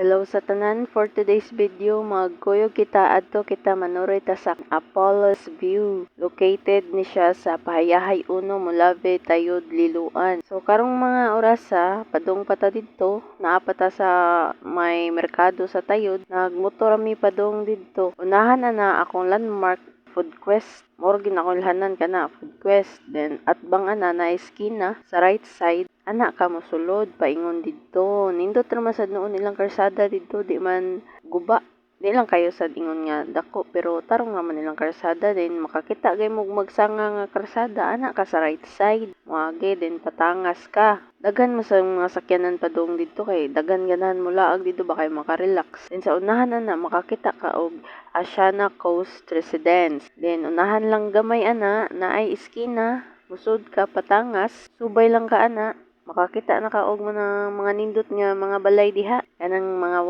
Hello sa tanan, for today's video magkuyog kita adto kita manuroy ta sa Apollo's View. Located ni siya sa Pahayahay 1, Molave, Tayud, Liloan. So karong mga orasa padung pata didto, naa pa ta sa may merkado sa Tayud. Nagmotor mi padung didto. Unahan na akong landmark Food Quest. More ginakulhanan ka na Food Quest. Then at bang ana na eskina sa right side. Anak ka mosulod paingon didto. Nindot ra sad noon ilang karsada didto di man guba. Di lang kayo sad ingon nga dako pero tarong naman ilang karsada din makakita gay mo magsanga nga karsada anak ka sa right side. Moagi din patangas ka. Daghan mo sa mga sakyanan padung didto kay daghan ganahan mo laag dito ba kay makarelax. Then sa unahan ana makakita ka og Asiana Coast Residence. Then unahan lang gamay ana na ay iskina musud ka patangas subay lang ka ana makakita na ka og mga nindot nga mga balay diha kanang mga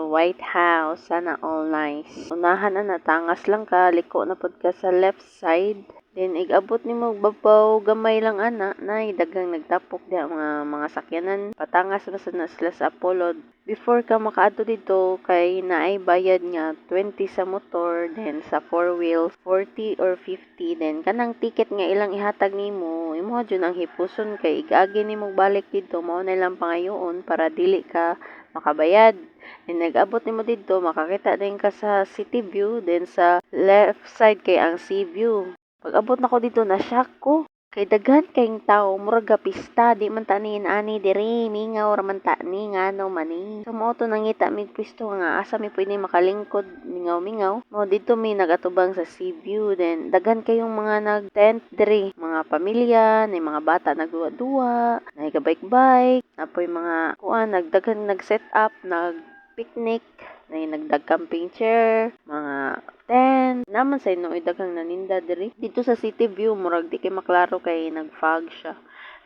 white house sana all nice. Unahan na tangas lang ka liko na pod ka sa left side. Then igabot nimo babaw gamay lang ana nay daghang nagtapok diha mga sakyanan patangas na na sila sa Apollo. Before ka makaadto dito kay naay bayad nga 20 sa motor then sa 4 wheels 40 or 50 then kanang ticket nga ilang ihatag nimo imo jud ang hipuson kay igagi nimo balik dito mao na lang pangayoon para dili ka makabayad. Then nag-abot nimo dito makakita din ka sa city view then sa left side kay ang sea view. Pag-abot na ko dito na shock ko. Kay daghan kayong tao murag pista di man ta ni ani diri mingaw ra man ta ni ngano man ni. So mo to nangita mig pwesto nga asa mi pwede makalingkod mingaw-mingaw. Mo dito mi nagatubang sa sea view then daghan kayong mga nag-tent diri, mga pamilya, ni mga bata nagduwa-duwa, nagka-bike-bike, napoy mga kuan nagdaghan nag-set up, nag-picnic, nagdag-camping chair, mga tent. Naman sa ino daghang naninda diri. Dito sa city view murag di kay maklaro kay nag-fog siya.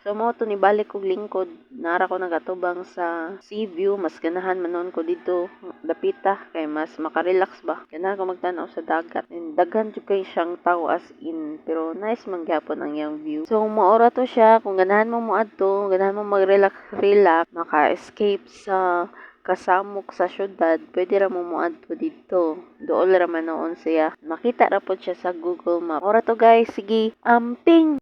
So mo to ni balik og lingkod, nara ko nagatubang sa sea view, mas ganahan manon ko dito dapita kay mas makarelax ba. Ganahan ko magtan-aw sa dagat. And daghan jud kay siyang tao as in, pero nice man gyapon ang yang view. So maora to siya kung ganahan mo moadto, ganahan mo mag-relax, maka-escape sa kasamok sa syudad, pwede ra mo moadto dito. Dool ra man noon siya. Makita ra pod siya sa Google Map. Ora to guys, sige, amping!